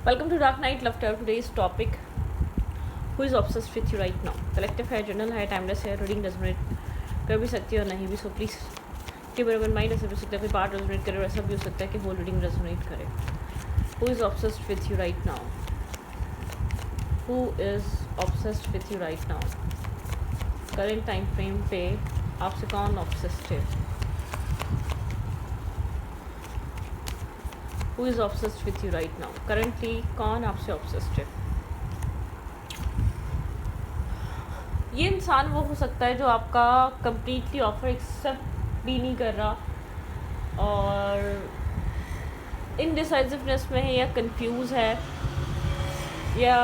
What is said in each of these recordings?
Welcome to Dark Night Love Tarot. Today's topic: Who is obsessed with you right now? Collective है, journal है, timeless है, reading resonate कर भी सकती है और नहीं भी. So please keep an open mind. ऐसा भी हो सकता है कोई पार्ट resonate करे और ऐसा भी हो सकता है कि whole reading resonate करे. Who is obsessed with you right now? Who is obsessed with you right now? Current time frame पे आपसे कौन obsessed है? Who is obsessed with you right now? Currently कौन आपसे obsessed है? ये इंसान वो हो सकता है जो आपका completely ऑफर एक्सेप्ट भी नहीं कर रहा और इनडिसाइसिवनेस में है या कंफ्यूज है, या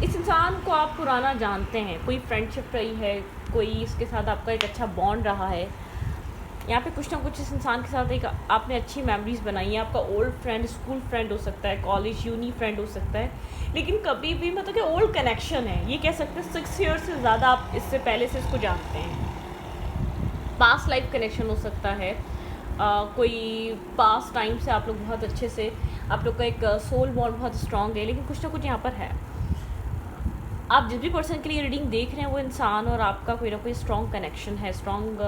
इस इंसान को आप पुराना जानते हैं, कोई फ्रेंडशिप रही है, कोई इसके साथ आपका एक अच्छा बॉन्ड रहा है. यहाँ पे कुछ ना कुछ इस इंसान के साथ एक आपने अच्छी मेमोरीज बनाई है. आपका ओल्ड फ्रेंड, स्कूल फ्रेंड हो सकता है, कॉलेज यूनी फ्रेंड हो सकता है, लेकिन कभी भी मतलब कि ओल्ड कनेक्शन है. ये कह सकते हैं 6 ईयर्स से ज़्यादा आप इससे पहले से इसको जानते हैं. पास्ट लाइफ कनेक्शन हो सकता है. कोई पास्ट टाइम से आप लोग बहुत अच्छे से, आप लोग का एक सोल बॉन्ड बहुत स्ट्रॉन्ग है, लेकिन कुछ ना कुछ यहाँ पर है. आप जिस भी पर्सन के लिए रीडिंग देख रहे हैं वो इंसान और आपका कोई ना कोई स्ट्रॉन्ग कनेक्शन है, स्ट्रॉन्ग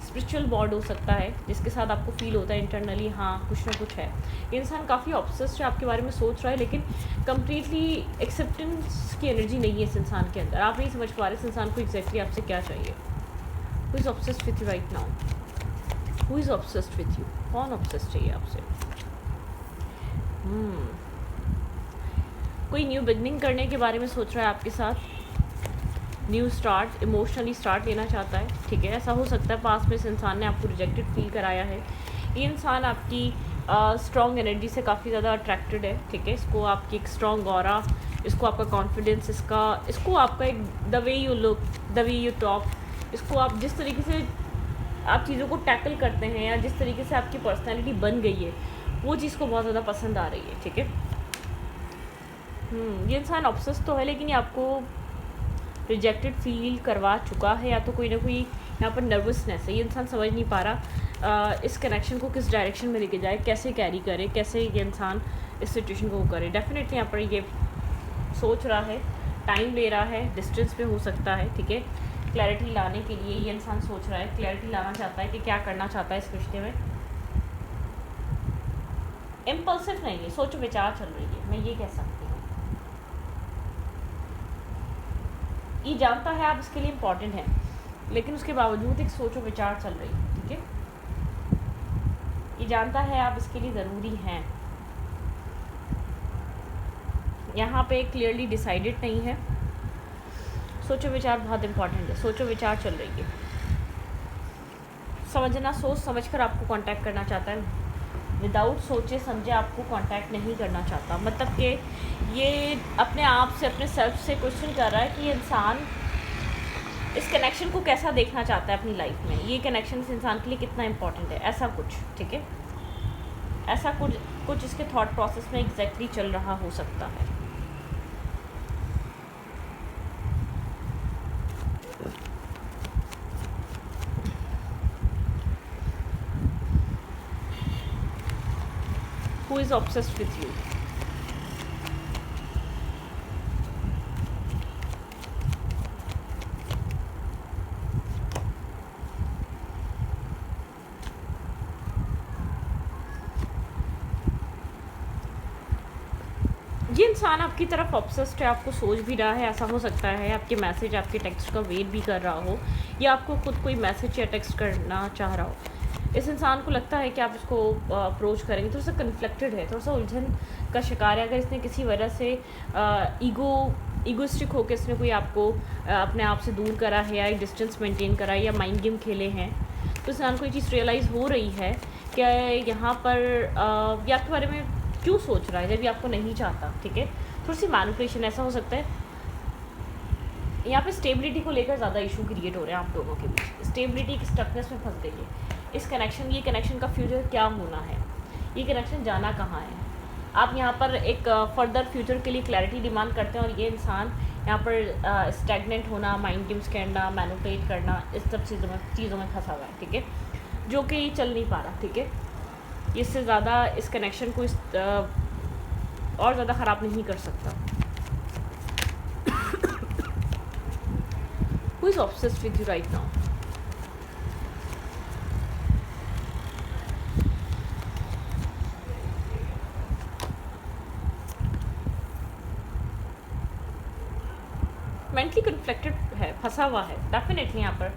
स्पिरिचुअल बॉन्ड हो सकता है जिसके साथ आपको फील होता है इंटरनली हाँ कुछ ना कुछ है. ये इंसान काफ़ी ऑब्सेस्ड है, आपके बारे में सोच रहा है, लेकिन कम्प्लीटली एक्सेप्टेंस की एनर्जी नहीं है इस इंसान के अंदर. आप नहीं समझ पा रहे इस इंसान को एग्जैक्टली आपसे क्या चाहिए. Who is obsessed with you right now? Who is obsessed with you? कौन ऑब्सेस्ड चाहिए आपसे? कोई न्यू बिगनिंग करने के बारे में सोच रहा है आपके साथ. न्यू स्टार्ट, इमोशनली स्टार्ट लेना चाहता है. ठीक है, ऐसा हो सकता है पास में इस इंसान ने आपको रिजेक्टेड फील कराया है. ये इंसान आपकी स्ट्रॉन्ग एनर्जी से काफ़ी ज़्यादा अट्रैक्टेड है. ठीक है, इसको आपकी एक स्ट्रॉन्ग ऑरा, इसको आपका कॉन्फिडेंस, इसको आपका एक the way you look, the way you talk, इसको आप जिस तरीके से आप चीज़ों को टैकल करते हैं या जिस तरीके से आपकी पर्सनैलिटी बन गई है वो चीज़ को बहुत ज़्यादा पसंद आ रही है. ठीक है, ये इंसान ऑब्सेस तो है, लेकिन ये आपको रिजेक्टेड फील करवा चुका है, या तो कोई ना कोई यहाँ पर नर्वसनेस है. ये इंसान समझ नहीं पा रहा इस कनेक्शन को किस डायरेक्शन में लेके जाए, कैसे कैरी करे, कैसे ये इंसान इस सिचुएशन को करे. डेफिनेटली यहाँ पर ये सोच रहा है, टाइम ले रहा है, डिस्टेंस पे हो सकता है. ठीक है, क्लैरिटी लाने के लिए ये इंसान सोच रहा है, क्लैरिटी लाना चाहता है कि क्या करना चाहता है इस रिश्ते में. इम्पल्सिव नहीं है, सोचो विचार चल रही है, मैं ये कह सकती हूँ. ये जानता है आप इसके लिए इम्पॉर्टेंट है, लेकिन उसके बावजूद एक सोचो विचार चल रही है. ठीक है, ये जानता है आप इसके लिए ज़रूरी हैं. यहाँ पे क्लियरली डिसाइडेड नहीं है. सोचो विचार बहुत इम्पॉर्टेंट है, सोचो विचार चल रही है. समझना, सोच समझकर आपको कांटेक्ट करना चाहता है, विदाउट सोचे समझे आपको कांटेक्ट नहीं करना चाहता. मतलब कि ये अपने आप से, अपने सेल्फ से क्वेश्चन कर रहा है कि ये इंसान इस कनेक्शन को कैसा देखना चाहता है अपनी लाइफ में, ये कनेक्शन इस इंसान के लिए कितना इम्पोर्टेंट है, ऐसा कुछ. ठीक है, ऐसा कुछ इसके थॉट प्रोसेस में एग्जैक्टली चल रहा हो सकता है. Who is obsessed with you? ये इंसान आपकी तरफ ऑब्सेस्ड है, आपको सोच भी रहा है. ऐसा हो सकता है आपके मैसेज, आपके टेक्स्ट का वेट भी कर रहा हो, या आपको खुद कोई मैसेज या टेक्स्ट करना चाह रहा हो. इस इंसान को लगता है कि आप इसको अप्रोच करेंगे, थोड़ा सा कन्फ्लिक्टेड है, थोड़ा सा उलझन का शिकार है. अगर इसने किसी वजह से ईगोइस्टिक होकर इसने कोई आपको अपने आप से दूर करा है, या डिस्टेंस मेंटेन करा है, या माइंड गेम खेले हैं, तो इस इंसान को ये चीज़ रियलाइज़ हो रही है कि यहाँ पर ये आपके बारे में क्यों सोच रहा है जब ये आपको नहीं चाहता. ठीक है, थोड़ी सी मैनिपुलेशन. ऐसा हो सकता है यहाँ पे स्टेबिलिटी को लेकर ज़्यादा इशू क्रिएट हो रहे हैं आप दोनों के बीच. स्टेबिलिटी की स्टकनेस में फंस गई है इस कनेक्शन. ये कनेक्शन का फ्यूचर क्या होना है, ये कनेक्शन जाना कहाँ है. आप यहाँ पर एक फर्दर फ्यूचर के लिए क्लैरिटी डिमांड करते हैं, और ये इंसान यहाँ पर स्टैग्नेंट होना, माइंड गेम्स खेलना, मैनिपुलेट करना, इस सब चीज़ों में फंसा हुआ है. ठीक है, जो कि चल नहीं पा रहा. ठीक है, इससे ज़्यादा इस कनेक्शन को और ज़्यादा ख़राब नहीं कर सकता। Who is obsessed with you right now? Mentally conflicted है, फंसा हुआ है डेफिनेटली। यहाँ पर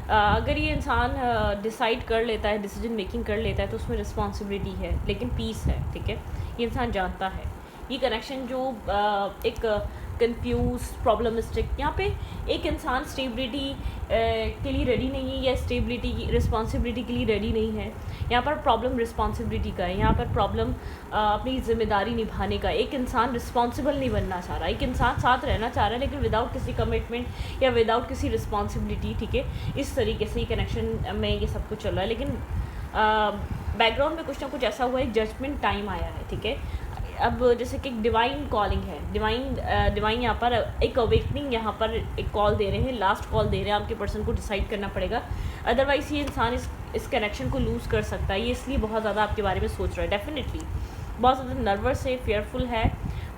अगर ये इंसान डिसाइड कर लेता है, डिसीजन मेकिंग कर लेता है, तो उसमें रिस्पॉन्सिबिलिटी है, लेकिन पीस है, ठीक है। ये इंसान जानता है ये कनेक्शन जो एक कंफ्यूज प्रॉब्लमिस्टिक, यहाँ पे एक इंसान स्टेबिलिटी के लिए रेडी नहीं है या स्टेबिलिटी की रिस्पॉन्सिबिलिटी के लिए रेडी नहीं है। यहाँ पर प्रॉब्लम रिस्पॉन्सिबिलिटी का है, यहाँ पर प्रॉब्लम अपनी ज़िम्मेदारी निभाने का। एक इंसान रिस्पॉन्सिबल नहीं बनना चाह रहा, एक इंसान साथ रहना चाह रहा है लेकिन विदाउट किसी कमिटमेंट या विदाउट किसी रिस्पॉन्सिबिलिटी, ठीक है। इस तरीके से ही कनेक्शन में ये सब कुछ चल रहा है, लेकिन बैकग्राउंड में कुछ ना कुछ ऐसा हुआ है, जजमेंट टाइम आया है, ठीक है। अब जैसे कि डिवाइन कॉलिंग है, डिवाइन यहाँ पर एक अवेकनिंग, यहाँ पर एक कॉल दे रहे हैं, लास्ट कॉल दे रहे हैं। आपके पर्सन को डिसाइड करना पड़ेगा, अदरवाइज़ ये इंसान इस कनेक्शन को लूज़ कर सकता है। ये इसलिए बहुत ज़्यादा आपके बारे में सोच रहा है, डेफिनेटली बहुत ज़्यादा नर्वस है, फेयरफुल है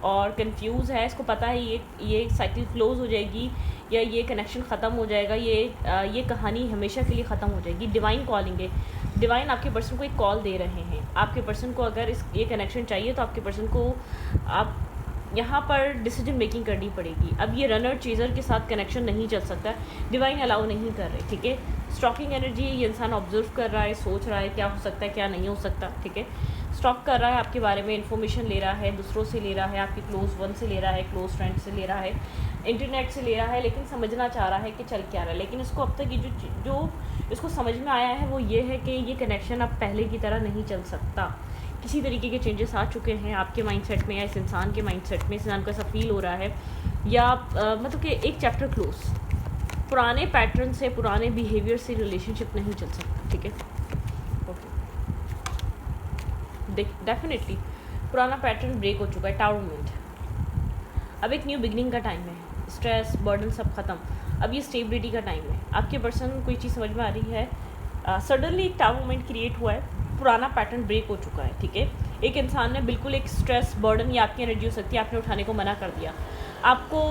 और कंफ्यूज है। इसको पता है ये साइकिल क्लोज हो जाएगी या ये कनेक्शन ख़त्म हो जाएगा, ये कहानी हमेशा के लिए ख़त्म हो जाएगी। डिवाइन कॉलिंग है, डिवाइन आपके पर्सन को एक कॉल दे रहे हैं। आपके पर्सन को अगर ये कनेक्शन चाहिए तो आपके पर्सन को आप यहाँ पर डिसीजन मेकिंग करनी पड़ेगी। अब ये रनर चेज़र के साथ कनेक्शन नहीं चल सकता, डिवाइन अलाउ नहीं कर रहे, ठीक है। स्टॉकिंग एनर्जी, ये इंसान ऑब्जर्व कर रहा है, सोच रहा है क्या हो सकता है क्या नहीं हो सकता, ठीक है। स्टॉक कर रहा है आपके बारे में, इन्फॉर्मेशन ले रहा है, दूसरों से ले रहा है, आपके क्लोज वन से ले रहा है, क्लोज फ्रेंड से ले रहा है, इंटरनेट से ले रहा है, लेकिन समझना चाह रहा है कि चल क्या रहा है। लेकिन इसको अब तक ये जो इसको समझ में आया है वो ये है कि ये कनेक्शन अब पहले की तरह नहीं चल सकता। किसी तरीके के चेंजेस आ चुके हैं आपके माइंडसेट में या इस इंसान के माइंडसेट में। इस इंसान को ऐसा फील हो रहा है या मतलब कि एक चैप्टर क्लोज, पुराने पैटर्न से, पुराने बिहेवियर से रिलेशनशिप नहीं चल सकता, ठीक है। ओके, डेफिनेटली पुराना पैटर्न ब्रेक हो चुका है, टावर मूवमेंट। अब एक न्यू बिगनिंग का टाइम है, स्ट्रेस बर्डन सब ख़त्म, अब ये स्टेबिलिटी का टाइम है। आपके पर्सन कोई चीज़ समझ में आ रही है, सडनली एक टावर मूवमेंट क्रिएट हुआ है, पुराना पैटर्न ब्रेक हो चुका है, ठीक है। एक इंसान ने बिल्कुल एक स्ट्रेस बर्डन या आपकी एनर्जी हो सकती है, आपने उठाने को मना कर दिया। आपको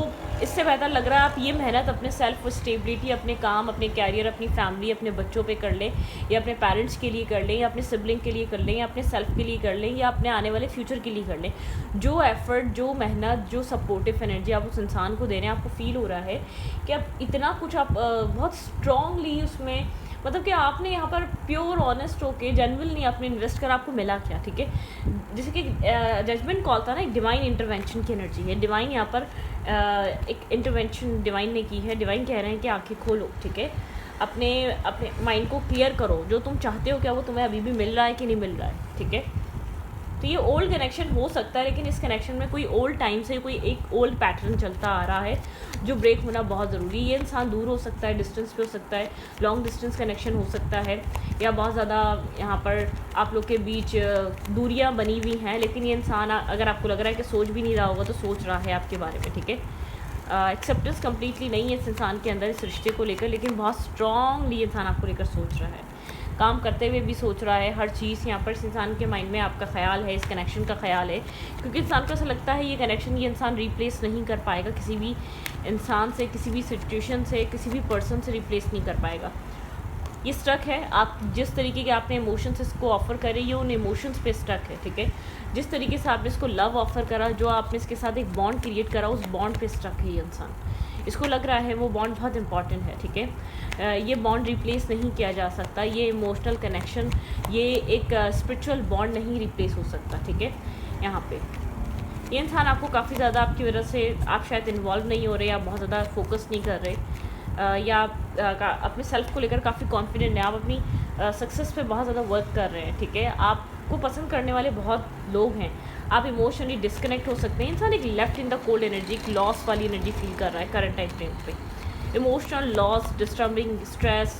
इससे बेहतर लग रहा है आप ये मेहनत अपने सेल्फ स्टेबिलिटी, अपने काम, अपने कैरियर, अपनी फैमिली, अपने बच्चों पे कर लें या अपने पेरेंट्स के लिए कर लें या अपने सिबलिंग के लिए कर लें या अपने सेल्फ के लिए कर लें या अपने आने वाले फ्यूचर के लिए कर लें। जो एफर्ट, जो मेहनत, जो सपोर्टिव एनर्जी आप उस इंसान को दे रहे हैं, आपको फील हो रहा है कि आप इतना कुछ आप बहुत स्ट्रांगली उसमें, मतलब कि आपने यहाँ पर प्योर ऑनेस्ट होके जेन्युइनली आपने इन्वेस्ट कर, आपको मिला क्या, ठीक है। जैसे कि जजमेंट कॉल था ना, एक डिवाइन इंटरवेंशन की एनर्जी है। डिवाइन यहाँ पर एक इंटरवेंशन डिवाइन ने की है। डिवाइन कह रहे हैं कि आंखें खोलो, ठीक है, अपने माइंड को क्लियर करो, जो तुम चाहते हो क्या वो तुम्हें अभी भी मिल रहा है कि नहीं मिल रहा है, ठीक है। तो ये ओल्ड कनेक्शन हो सकता है, लेकिन इस कनेक्शन में कोई ओल्ड टाइम से कोई एक ओल्ड पैटर्न चलता आ रहा है जो ब्रेक होना बहुत ज़रूरी है। ये इंसान दूर हो सकता है, डिस्टेंस पे हो सकता है, लॉन्ग डिस्टेंस कनेक्शन हो सकता है, या बहुत ज़्यादा यहाँ पर आप लोग के बीच दूरियाँ बनी हुई हैं, लेकिन ये इंसान अगर आपको लग रहा है कि सोच भी नहीं रहा होगा तो सोच रहा है आपके बारे में, ठीक है। एक्सेप्टेंस कम्प्लीटली नहीं है इस इंसान के अंदर इस रिश्ते को लेकर, लेकिन बहुत स्ट्रांगली इंसान आपको लेकर सोच रहा है, काम करते हुए भी सोच रहा है। हर चीज़ यहाँ पर इस इंसान के माइंड में आपका ख्याल है, इस कनेक्शन का ख्याल है, क्योंकि इंसान को ऐसा लगता है ये कनेक्शन ये इंसान रिप्लेस नहीं कर पाएगा, किसी भी इंसान से, किसी भी सिचुएशन से, किसी भी पर्सन से रिप्लेस नहीं कर पाएगा। ये स्टक है, आप जिस तरीके के आपने इमोशंस इसको ऑफ़र करे, ये उन इमोशंस पे स्टक है, ठीक है। जिस तरीके से आपने इसको लव ऑफ़र करा, जो आपने इसके साथ एक बॉन्ड क्रिएट करा, उस बॉन्ड पे स्टक है ये इंसान। इसको लग रहा है वो बॉन्ड बहुत इंपॉर्टेंट है, ठीक है। ये बॉन्ड रिप्लेस नहीं किया जा सकता, ये इमोशनल कनेक्शन, ये एक स्पिरिचुअल बॉन्ड नहीं रिप्लेस हो सकता, ठीक है। यहाँ पे ये इंसान आपको काफ़ी ज़्यादा, आपकी वजह से आप शायद इन्वॉल्व नहीं हो रहे, या बहुत ज़्यादा फोकस नहीं कर रहे, या अपने सेल्फ को लेकर काफ़ी कॉन्फिडेंट है, आप अपनी सक्सेस पे बहुत ज़्यादा वर्क कर रहे हैं, ठीक है। आपको पसंद करने वाले बहुत लोग हैं, आप इमोशनली डिस्कनेक्ट हो सकते हैं। इंसान एक left in the cold energy, एक लॉस वाली एनर्जी फील कर रहा है करंट टाइम फ्रेम पे। इमोशनल लॉस, डिस्टर्बिंग, स्ट्रेस,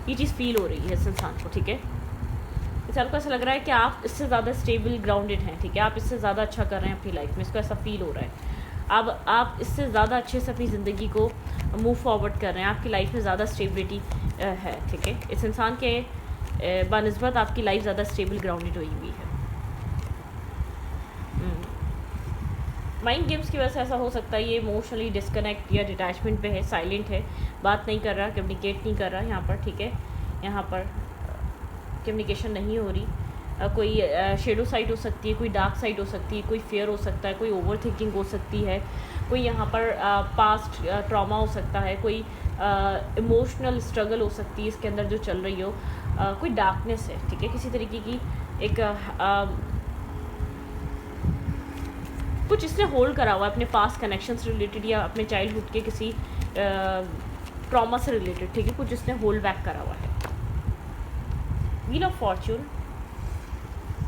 ये चीज़ फील हो रही है इस इंसान को, ठीक है। इंसान को ऐसा लग रहा है कि आप इससे ज़्यादा स्टेबल, ग्राउंडेड हैं, ठीक है, आप इससे ज़्यादा अच्छा कर रहे हैं अपनी लाइफ में, इसको ऐसा फील हो रहा है। अब आप इससे ज़्यादा अच्छे से अपनी ज़िंदगी को मूव फॉरवर्ड कर रहे हैं, आपकी लाइफ में ज़्यादा स्टेबिलिटी है, ठीक है। इस इंसान के बनस्बत आपकी लाइफ ज़्यादा स्टेबल, ग्राउंडेड हुई हुई है। माइंड गेम्स की वजह से ऐसा हो सकता है, ये इमोशनली डिस्कनेक्ट या डिटैचमेंट पे है, साइलेंट है, बात नहीं कर रहा, कम्युनिकेट नहीं कर रहा यहाँ पर, ठीक है। यहाँ पर कम्युनिकेशन नहीं हो रही। कोई शेडो साइड हो सकती है, कोई डार्क साइड हो सकती है, कोई फेयर हो सकता है, कोई ओवर थिंकिंग हो सकती है, कोई यहाँ पर पास्ट ट्रॉमा हो सकता है, कोई इमोशनल स्ट्रगल हो सकती है इसके अंदर जो चल रही हो, कोई डार्कनेस है, ठीक है, किसी तरीके की एक कुछ इसने होल्ड करा हुआ है अपने पास्ट कनेक्शन से रिलेटेड या अपने चाइल्डहुड के किसी ट्रॉमा से रिलेटेड, ठीक है, कुछ इसने होल्ड बैक करा हुआ है। व्हील ऑफ फॉर्च्यून,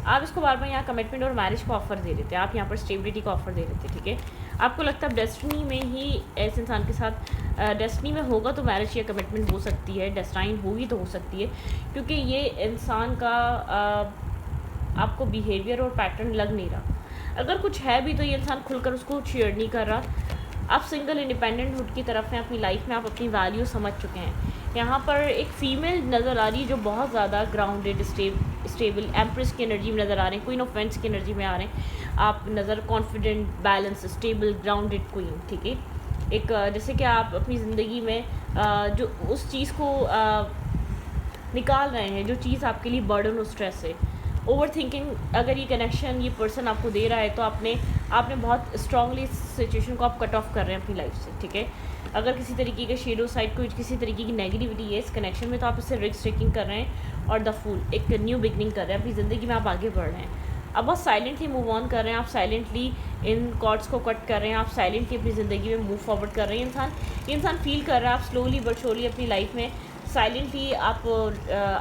आप इसको बार बार यहाँ कमिटमेंट और मैरिज को ऑफर दे देते हैं, आप यहाँ पर स्टेबिलिटी का ऑफर दे देते हैं, ठीक है। आपको लगता है डेस्टिनी में ही ऐसे इंसान के साथ डेस्टिनी में होगा तो मैरिज या कमिटमेंट हो सकती है, डेस्टाइन होगी तो हो सकती है, क्योंकि ये इंसान का आपको बिहेवियर और पैटर्न लग नहीं रहा। अगर कुछ है भी तो ये इंसान खुलकर उसको शेयर नहीं कर रहा। आप सिंगल इंडिपेंडेंट हुड की तरफ हैं अपनी लाइफ में, आप अपनी वैल्यू समझ चुके हैं। यहाँ पर एक फ़ीमेल नज़र आ रही है जो बहुत ज़्यादा ग्राउंडेड स्टेबल एम्प्रेस की एनर्जी में नज़र आ रहे हैं, क्वीन ऑफ वेंट्स की एनर्जी में आ रहे हैं आप नज़र, confident, balance, stable, grounded queen, ठीक है। एक जैसे कि आप अपनी ज़िंदगी में जो उस चीज़ को निकाल रहे हैं जो चीज़ आपके लिए बर्डन और स्ट्रेस है। ओवर थिंकिंग, अगर ये कनेक्शन ये पर्सन आपको दे रहा है तो आपने बहुत स्ट्रांगली इस सिचुएशन को आप कट ऑफ कर रहे हैं अपनी लाइफ से, ठीक है। अगर किसी तरीके के शेडो साइड को किसी तरीके की नेगेटिविटी है इस कनेक्शन में तो आप इससे रिस्क टेकिंग कर रहे हैं और द फूल, एक न्यू बिगनिंग कर रहे हैं अपनी ज़िंदगी में, आप आगे बढ़ रहे हैं। अब बहुत साइलेंटली मूव ऑन कर रहे हैं, आप साइलेंटली इन कॉर्ड्स को कट कर रहे हैं, आप साइलेंटली अपनी ज़िंदगी में मूव फॉरवर्ड कर रहे हैं। ये इंसान फील कर रहा है, आप स्लोली बट श्योरली अपनी लाइफ में साइलेंटली आप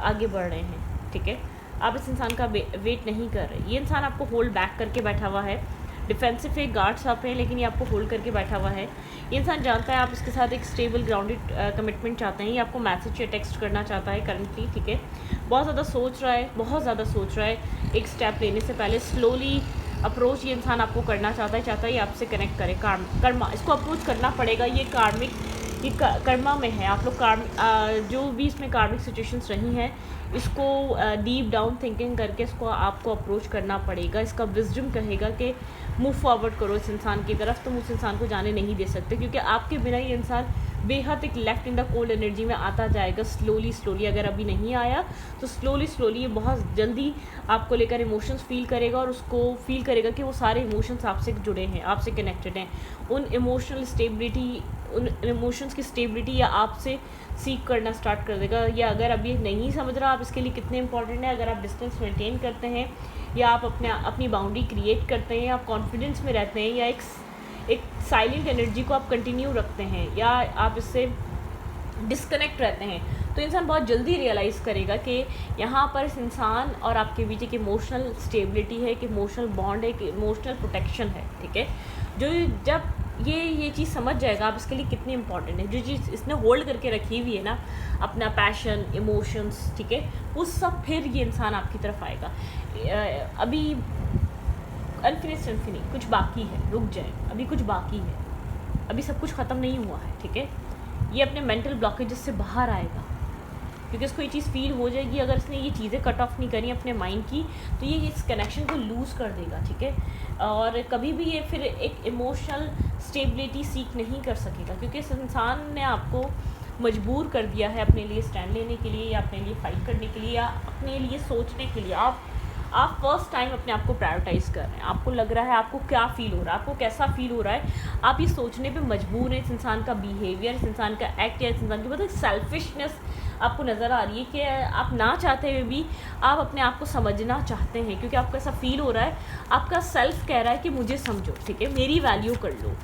आगे बढ़ रहे हैं, ठीक है। आप इस इंसान का वेट नहीं कर रहे। ये इंसान आपको होल्ड बैक करके बैठा हुआ है, डिफेंसिव है, गार्ड्स आप हैं, लेकिन ये आपको होल्ड करके बैठा हुआ है। ये इंसान जानता है आप इसके साथ एक स्टेबल ग्राउंडेड कमिटमेंट चाहते हैं, ये आपको मैसेज या टेक्स्ट करना चाहता है करंटली, ठीक है। बहुत ज़्यादा सोच रहा है, बहुत ज़्यादा सोच रहा है, एक स्टेप लेने से पहले स्लोली अप्रोच ये इंसान आपको करना चाहता है ये आपसे कनेक्ट करे। कर्मा, इसको अप्रोच करना पड़ेगा, ये कार्मिक, ये कर्मा में है। आप लोग जो भी इसमें कार्मिक सिचुएशंस रही हैं इसको डीप डाउन थिंकिंग करके इसको आपको अप्रोच करना पड़ेगा। इसका विजडम कहेगा कि मूव फॉरवर्ड करो इस इंसान की तरफ, तुम उस इंसान को जाने नहीं दे सकते, क्योंकि आपके बिना ये इंसान बेहद एक left in the cold energy में आता जाएगा स्लोली। अगर अभी नहीं आया तो स्लोली ये बहुत जल्दी आपको लेकर इमोशंस फील करेगा और उसको फील करेगा कि वो सारे इमोशंस आपसे जुड़े हैं, आपसे कनेक्टेड हैं। उन इमोशनल स्टेबिलिटी, उन इमोशंस की स्टेबिलिटी या आपसे सीख करना स्टार्ट कर देगा। या अगर अभी नहीं समझ रहा आप इसके लिए कितने इंपॉर्टेंट है, अगर आप डिस्टेंस मेंटेन करते हैं या आप अपनी बाउंड्री क्रिएट करते हैं, आप कॉन्फिडेंस में रहते हैं, या एक साइलेंट एनर्जी को आप कंटिन्यू रखते हैं, या आप इससे डिस्कनेक्ट रहते हैं, तो इंसान बहुत जल्दी रियलाइज़ करेगा कि यहाँ पर इस इंसान और आपके बीच एक इमोशनल स्टेबिलिटी है, एक इमोशनल बॉन्ड है, एक इमोशनल प्रोटेक्शन है, ठीक है। जो जब ये चीज़ समझ जाएगा आप इसके लिए कितनी इंपॉर्टेंट है, जो चीज़ इसने होल्ड करके रखी हुई है ना, अपना पैशन, इमोशंस, ठीक है, वो सब फिर ये इंसान आपकी तरफ आएगा। अभी अनफिनिश्ड कुछ बाकी है, रुक जाए, अभी कुछ बाकी है, अभी सब कुछ ख़त्म नहीं हुआ है, ठीक है। ये अपने मेंटल ब्लॉकेजेस से बाहर आएगा क्योंकि इसको ये चीज़ फील हो जाएगी। अगर इसने ये चीज़ें कट ऑफ नहीं करी अपने माइंड की तो ये इस कनेक्शन को लूज़ कर देगा, ठीक है। और कभी भी ये फिर एक इमोशनल स्टेबिलिटी सीख नहीं कर सकेगा, क्योंकि इस इंसान ने आपको मजबूर कर दिया है अपने लिए स्टैंड लेने के लिए, या अपने लिए फ़ाइट करने के लिए, या अपने लिए सोचने के लिए। आप फर्स्ट टाइम अपने आप को प्रायोरिटाइज़ कर रहे हैं, आपको लग रहा है आपको क्या फ़ील हो रहा है, आपको कैसा फ़ील हो रहा है, आप ये सोचने पे मजबूर हैं। इस इंसान का बिहेवियर, इस इंसान का एक्ट, या इस इंसान की मतलब सेल्फिशनेस आपको नज़र आ रही है कि आप ना चाहते हुए भी आप अपने आप को समझना चाहते हैं, क्योंकि आपको ऐसा फ़ील हो रहा है, आपका सेल्फ कह रहा है कि मुझे समझो, ठीक है, मेरी वैल्यू कर लो,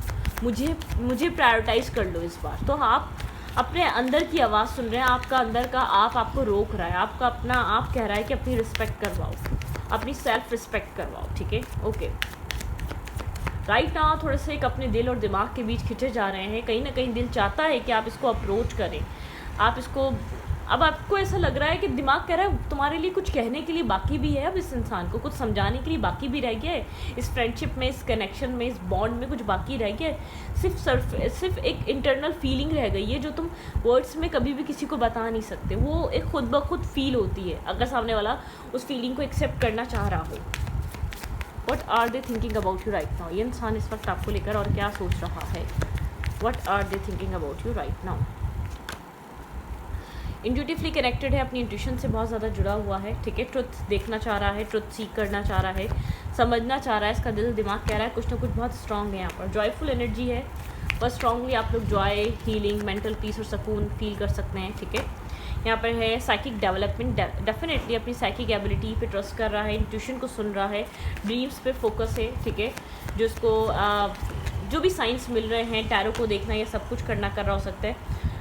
मुझे प्रायोरिटाइज़ कर लो इस बार। तो आप अपने अंदर की आवाज़ सुन रहे हैं, आपका अंदर का आप आपको रोक रहा है, आपका अपना आप कह रहा है कि अपनी रिस्पेक्ट करवाओ, अपनी सेल्फ रिस्पेक्ट करवाओ, ठीक है, ओके। राइट नाउ थोड़े से एक अपने दिल और दिमाग के बीच खिंचे जा रहे हैं। कहीं ना कहीं दिल चाहता है कि आप इसको अप्रोच करें, आप इसको, अब आपको ऐसा लग रहा है कि दिमाग कह रहा है तुम्हारे लिए कुछ कहने के लिए बाकी भी है, अब इस इंसान को कुछ समझाने के लिए बाकी भी रह गया है, इस फ्रेंडशिप में, इस कनेक्शन में, इस बॉन्ड में कुछ बाकी रह गया है। सिर्फ एक इंटरनल फीलिंग रह गई है जो तुम वर्ड्स में कभी भी किसी को बता नहीं सकते, वो एक खुद ब खुद फील होती है अगर सामने वाला उस फीलिंग को एक्सेप्ट करना चाह रहा हो। What are they thinking about you right now, ये इंसान इस वक्त आपको लेकर और क्या सोच रहा है, what are they thinking about you right now. Intuitively connected है, अपनी इंट्यूशन से बहुत ज़्यादा जुड़ा हुआ है, ठीक है। ट्रुथ देखना चाह रहा है, ट्रुथ सीख करना चाह रहा है, समझना चाह रहा है, इसका दिल दिमाग कह रहा है कुछ ना कुछ बहुत स्ट्रांग है यहाँ पर। जॉयफुल एनर्जी है, बहुत स्ट्रांगली आप लोग जॉय, हीलिंग, मेंटल पीस और सुकून फील कर सकते हैं, ठीक है। यहाँ पर है साइकिक डेवलपमेंट, डेफिनेटली अपनी साइकिक एबिलिटी पे ट्रस्ट कर रहा है, इंट्यूशन को सुन रहा है, ड्रीम्स पे फोकस है, ठीक है। जो उसको जो भी साइंस मिल रहे हैं, टैरो को देखना, ये सब कुछ करना कर रहा हो सकता है।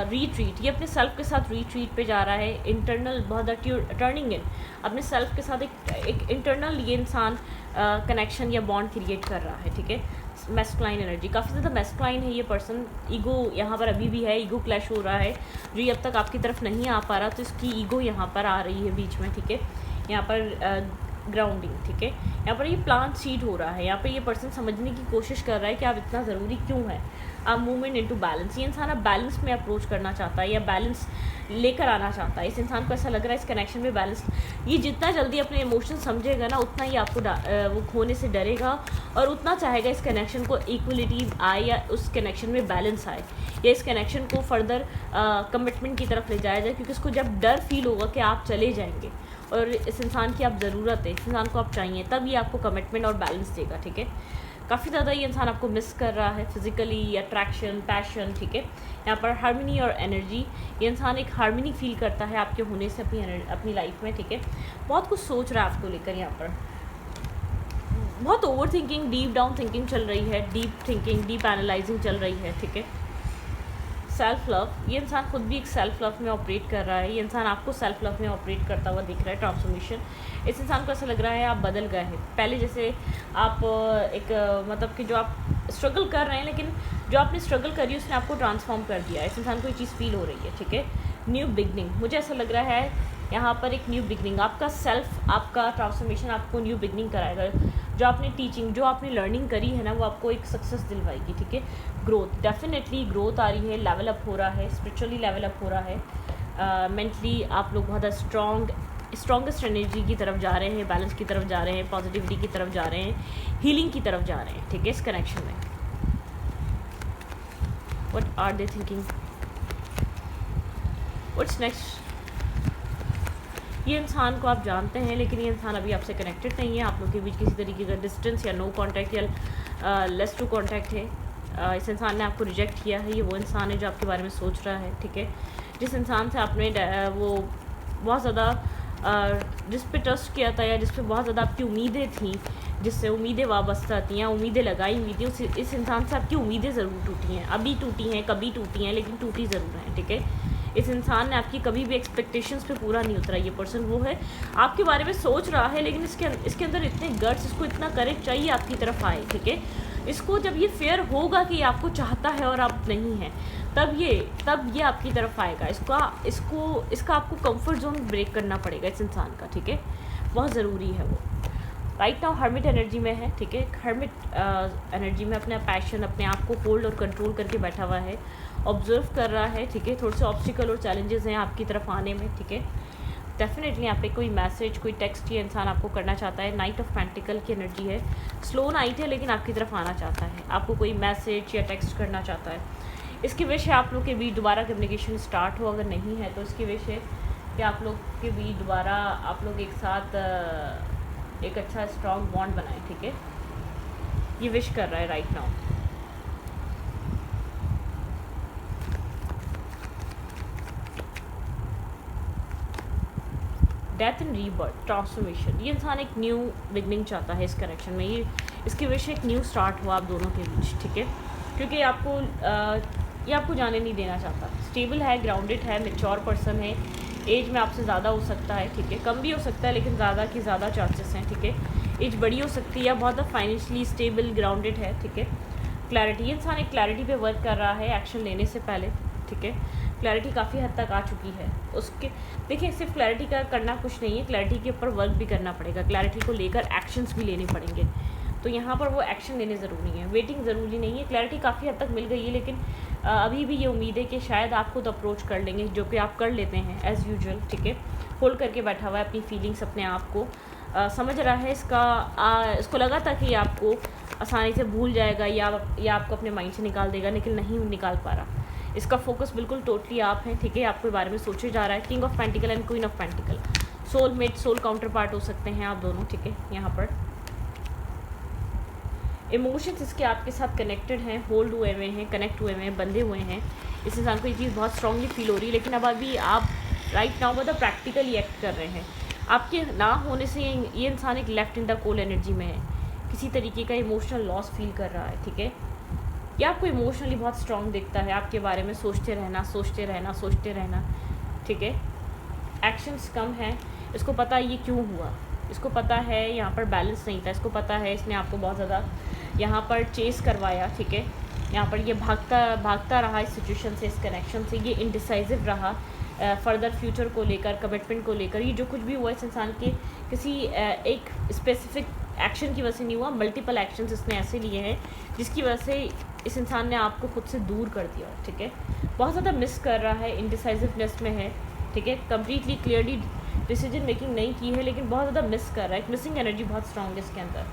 रीट्रीट, ये अपने सेल्फ के साथ रीट्रीट पे जा रहा है, इंटरनल बहुत टर्निंग इन, अपने सेल्फ के साथ एक इंटरनल ये इंसान कनेक्शन या बॉन्ड क्रिएट कर रहा है, ठीक है। मैस्कुलाइन एनर्जी, काफ़ी ज़्यादा मैस्कुलाइन है ये पर्सन, ईगो यहाँ पर अभी भी है, ईगो क्लैश हो रहा है, जो ये अब तक आपकी तरफ नहीं आ पा रहा, तो इसकी ईगो यहाँ पर आ रही है बीच में, ठीक है। यहाँ पर ग्राउंडिंग, ठीक है। यहाँ पर ये प्लांट सीड हो रहा है, यहाँ पर ये पर्सन समझने की कोशिश कर रहा है कि आप इतना ज़रूरी क्यों है। आप मूवमेंट इनटू बैलेंस, ये इंसान अब बैलेंस में अप्रोच करना चाहता है या बैलेंस लेकर आना चाहता है। इस इंसान को ऐसा लग रहा है इस कनेक्शन में बैलेंस, ये जितना जल्दी अपने इमोशन समझेगा ना, उतना ही आपको वो खोने से डरेगा और उतना चाहेगा इस कनेक्शन को इक्वलिटी आए या उस कनेक्शन में बैलेंस आए या इस कनेक्शन को फर्दर कमिटमेंट की तरफ ले जाया जाए, क्योंकि उसको जब डर फील होगा कि आप चले जाएंगे और इस इंसान की आप ज़रूरत है, इस इंसान को आप चाहिए, तब ये आपको कमिटमेंट और बैलेंस देगा, ठीक है। काफ़ी ज़्यादा ये इंसान आपको मिस कर रहा है, फिजिकली, अट्रैक्शन, पैशन, ठीक है। यहाँ पर हार्मनी और एनर्जी, ये इंसान एक हार्मनी फील करता है आपके होने से अपनी लाइफ में, ठीक है। बहुत कुछ सोच रहा है आपको लेकर, यहाँ पर बहुत over thinking, deep down thinking चल रही है, डीप थिंकिंग, डीप एनालाइजिंग चल रही है, ठीक है। सेल्फ लव, ये इंसान खुद भी एक सेल्फ लव में ऑपरेट कर रहा है, ये इंसान आपको सेल्फ लव में ऑपरेट करता हुआ दिख रहा है, ट्रांसफॉर्मेशन। इस इंसान को ऐसा लग रहा है आप बदल गए हैं, पहले जैसे आप एक मतलब कि जो आप स्ट्रगल कर रहे हैं, लेकिन जो आपने स्ट्रगल करी उसने आपको ट्रांसफॉर्म कर दिया, इस इंसान को ये चीज़ फील हो रही है, ठीक है। न्यू बिगनिंग, मुझे ऐसा लग रहा है यहाँ पर एक न्यू बिगनिंग, आपका सेल्फ, आपका ट्रांसफॉर्मेशन आपको न्यू बिगनिंग कराएगा। जो आपने टीचिंग, जो आपने लर्निंग करी है ना, वो आपको एक सक्सेस दिलवाएगी, ठीक है। ग्रोथ, डेफिनेटली ग्रोथ आ रही है, लेवल अप हो रहा है, स्पिरिचुअली लेवल अप हो रहा है, मेंटली आप लोग बहुत स्ट्रॉन्गेस्ट एनर्जी की तरफ जा रहे हैं, बैलेंस की तरफ जा रहे हैं, पॉजिटिविटी की तरफ जा रहे हैं, हीलिंग की तरफ जा रहे हैं, ठीक है, इस कनेक्शन में। What are they thinking, what's next. ये इंसान को आप जानते हैं, लेकिन ये इंसान अभी आपसे कनेक्टेड नहीं है, आप लोगों के बीच किसी तरीके का डिस्टेंस या नो कांटेक्ट या लेस टू कांटेक्ट है। इस इंसान ने आपको रिजेक्ट किया है, ये वो इंसान है जो आपके बारे में सोच रहा है, ठीक है। जिस इंसान से आपने वो बहुत ज़्यादा जिस पे ट्रस्ट किया था या जिस पे बहुत ज़्यादा आपकी उम्मीदें थी, जिससे उम्मीदें वाबस्ता थी या उम्मीदें लगाई हुई थी, इस इंसान से आपकी उम्मीदें ज़रूर टूटी हैं, अभी टूटी हैं, कभी टूटी हैं, लेकिन टूटी ज़रूर हैं, ठीक है। इस इंसान ने आपकी कभी भी एक्सपेक्टेशंस पे पूरा नहीं उतरा, ये पर्सन वो है, आपके बारे में सोच रहा है, लेकिन इसके अंदर इतने गट्स, इसको इतना करेक्ट चाहिए आपकी तरफ आए, ठीक है। इसको जब ये फेयर होगा कि ये आपको चाहता है और आप नहीं हैं, तब ये आपकी तरफ आएगा। इसका आपको कंफर्ट जोन ब्रेक करना पड़ेगा इस इंसान का, ठीक है, बहुत ज़रूरी है वो। राइट नाउ हर्मिट एनर्जी में है, ठीक है। हर्मिट एनर्जी में अपना पैशन, अपने आप को होल्ड और कंट्रोल करके बैठा हुआ है, ऑब्जर्व कर रहा है, ठीक है। थोड़े से ऑब्स्टिकल और चैलेंजेस हैं आपकी तरफ आने में, ठीक है। डेफिनेटली यहाँ पे कोई मैसेज, कोई टेक्स्ट ये इंसान आपको करना चाहता है। नाइट ऑफ पेंटिकल की एनर्जी है, स्लो नाइट है, लेकिन आपकी तरफ आना चाहता है, आपको कोई मैसेज या टेक्स्ट करना चाहता है। इसकी विश है आप लोग के बीच दोबारा कम्युनिकेशन स्टार्ट हो, अगर नहीं है तो इसकी विश है कि आप लोग के बीच दोबारा आप लोग एक साथ एक अच्छा स्ट्रॉन्ग बॉन्ड बनाएं, ठीक है। ये विश कर रहा है right now. Death and rebirth, transformation, ये इंसान एक न्यू बिगनिंग चाहता है इस कनेक्शन में। ये इसकी विश एक न्यू स्टार्ट हो आप दोनों के बीच, ठीक है। क्योंकि ये आपको जाने नहीं देना चाहता, स्टेबल है, ग्राउंडेड है, मैच्योर पर्सन है, एज में आपसे ज़्यादा हो सकता है, ठीक है, कम भी हो सकता है, लेकिन ज़्यादा की ज़्यादा चांसेस हैं, ठीक है। एज बड़ी हो सकती है या बहुत फाइनेंशियली स्टेबल, ग्राउंडेड है, ठीक है। क्लैरिटी, ये इंसान एक क्लैरिटी पे वर्क कर रहा है एक्शन लेने से पहले, ठीक है। क्लैरिटी काफ़ी हद तक आ चुकी है उसके। देखिए, सिर्फ क्लैरिटी का करना कुछ नहीं है, क्लैरिटी के ऊपर वर्क भी करना पड़ेगा, क्लैरिटी को लेकर एक्शंस भी लेने पड़ेंगे, तो यहाँ पर वो एक्शन लेने ज़रूरी है, वेटिंग ज़रूरी नहीं है। क्लैरिटी काफ़ी हद तक मिल गई है, लेकिन अभी भी ये उम्मीद है कि शायद आप खुद अप्रोच कर लेंगे, जो कि आप कर लेते हैं एज़ यूजुअल, ठीक है। होल्ड करके बैठा हुआ है अपनी फीलिंग्स, अपने आप को समझ रहा है इसको लगा था कि ये आपको आसानी से भूल जाएगा या आपको अपने माइंड से निकाल देगा, लेकिन नहीं निकाल पा रहा। इसका फोकस बिल्कुल टोटली आप हैं, ठीक है। आपके बारे में सोचे जा रहा है। King of pentacle and queen of pentacle, soulmate, soul counterpart हो सकते हैं आप दोनों, ठीक है। यहाँ पर इमोशंस इसके आपके साथ कनेक्टेड हैं, होल्ड हुए हुए हैं, कनेक्ट हुए हुए हैं, बंधे हुए हैं। इस इंसान को ये चीज़ बहुत स्ट्रांगली फील हो रही है, लेकिन अब अभी आप राइट नाउ मतलब प्रैक्टिकली एक्ट कर रहे हैं। आपके ना होने से ये इंसान एक left in the cold energy में है, किसी तरीके का इमोशनल लॉस फील कर रहा है, ठीक है। ये आपको इमोशनली बहुत स्ट्रांग दिखता है, आपके बारे में सोचते रहना, ठीक है। एक्शंस कम हैं, इसको पता है ये क्यों हुआ, इसको पता है यहाँ पर बैलेंस नहीं था, इसको पता है इसने आपको बहुत ज़्यादा यहाँ पर चेस करवाया, ठीक है। यहाँ पर ये भागता रहा इस सिचुएशन से, इस कनेक्शन से, ये इनडिसाइसिव रहा फर्दर फ्यूचर को लेकर, कमिटमेंट को लेकर। ये जो कुछ भी हुआ इस इंसान के किसी एक स्पेसिफिक एक्शन की वजह से नहीं हुआ, मल्टीपल एक्शंस इसने ऐसे लिए हैं जिसकी वजह से इस इंसान ने आपको खुद से दूर कर दिया, ठीक है। बहुत ज़्यादा मिस कर रहा है, इनडिसाइसिवनेस में है, ठीक है। कम्प्लीटली क्लियरली डिसीजन मेकिंग नहीं की है, लेकिन बहुत ज़्यादा मिस कर रहा है। एक मिसिंग एनर्जी बहुत स्ट्रांग है इसके अंदर।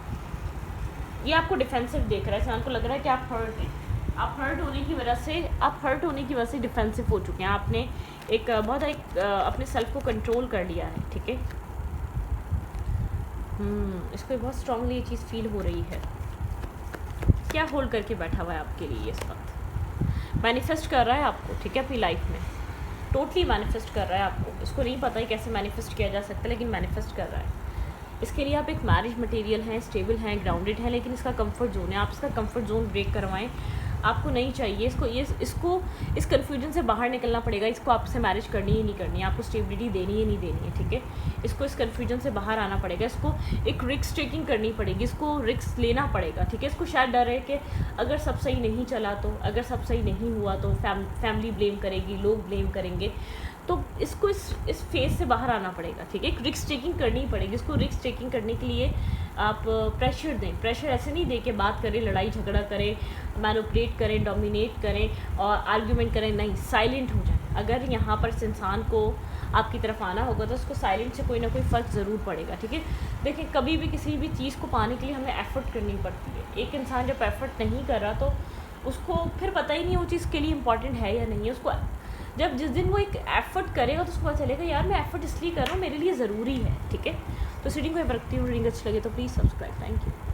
ये आपको डिफेंसिव देख रहा है, इंसान को लग रहा है कि आप हर्ट हैं, आप हर्ट होने की वजह से डिफेंसिव हो चुके हैं। आपने अपने सेल्फ को कंट्रोल कर लिया है, ठीक है। इसको बहुत स्ट्रांगली ये चीज़ फील हो रही है। क्या होल्ड करके बैठा हुआ है आपके लिए इस वक्त? मैनिफेस्ट कर रहा है आपको, ठीक है, अपनी लाइफ में टोटली मैनिफेस्ट कर रहा है आपको। इसको नहीं पता है कैसे मैनिफेस्ट किया जा सकता है, लेकिन मैनिफेस्ट कर रहा है। इसके लिए आप एक मैरिज मटेरियल हैं, स्टेबल हैं, ग्राउंडेड हैं, लेकिन इसका कंफर्ट जोन है। आप इसका कंफर्ट जोन ब्रेक करवाएं, आपको नहीं चाहिए इसको इस कन्फ्यूजन से बाहर निकलना पड़ेगा। इसको आपसे मैरिज करनी ही नहीं करनी है, आपको स्टेबिलिटी देनी ही नहीं देनी है, ठीक है। इसको इस कन्फ्यूजन से बाहर आना पड़ेगा, इसको एक रिस्क टेकिंग करनी पड़ेगी, इसको रिस्क लेना पड़ेगा, ठीक है। इसको शायद डर है कि अगर सब सही नहीं चला तो, अगर सब सही नहीं हुआ तो फैमिली ब्लेम करेगी, लोग ब्लेम करेंगे, तो इसको इस फेज से बाहर आना पड़ेगा, ठीक है। एक रिस्क टेकिंग करनी पड़ेगी। इसको रिस्क टेकिंग करने के लिए आप प्रेशर दें। प्रेशर ऐसे नहीं दे के बात करें, लड़ाई झगड़ा करें, मैनिपुलेट करें, डोमिनेट करें और आर्ग्यूमेंट करें, नहीं, साइलेंट हो जाए। अगर यहाँ पर इस इंसान को आपकी तरफ आना होगा तो उसको साइलेंट से कोई ना कोई फ़र्क ज़रूर पड़ेगा, ठीक है। देखिए, कभी भी किसी भी चीज़ को पाने के लिए हमें एफ़र्ट करनी पड़ती है। एक इंसान जब एफ़र्ट नहीं कर रहा तो उसको फिर पता ही नहीं वो चीज़ के लिए इम्पॉर्टेंट है या नहीं है। उसको जब जिस दिन वो एक एफ़र्ट करेगा तो उसको पता चलेगा यार मैं एफ़र्ट इसलिए कर रहा हूँ, मेरे लिए ज़रूरी है, ठीक है। तो रीडिंग को रखती हूँ, रीडिंग अच्छी लगे तो प्लीज़ सब्सक्राइब। Thank you.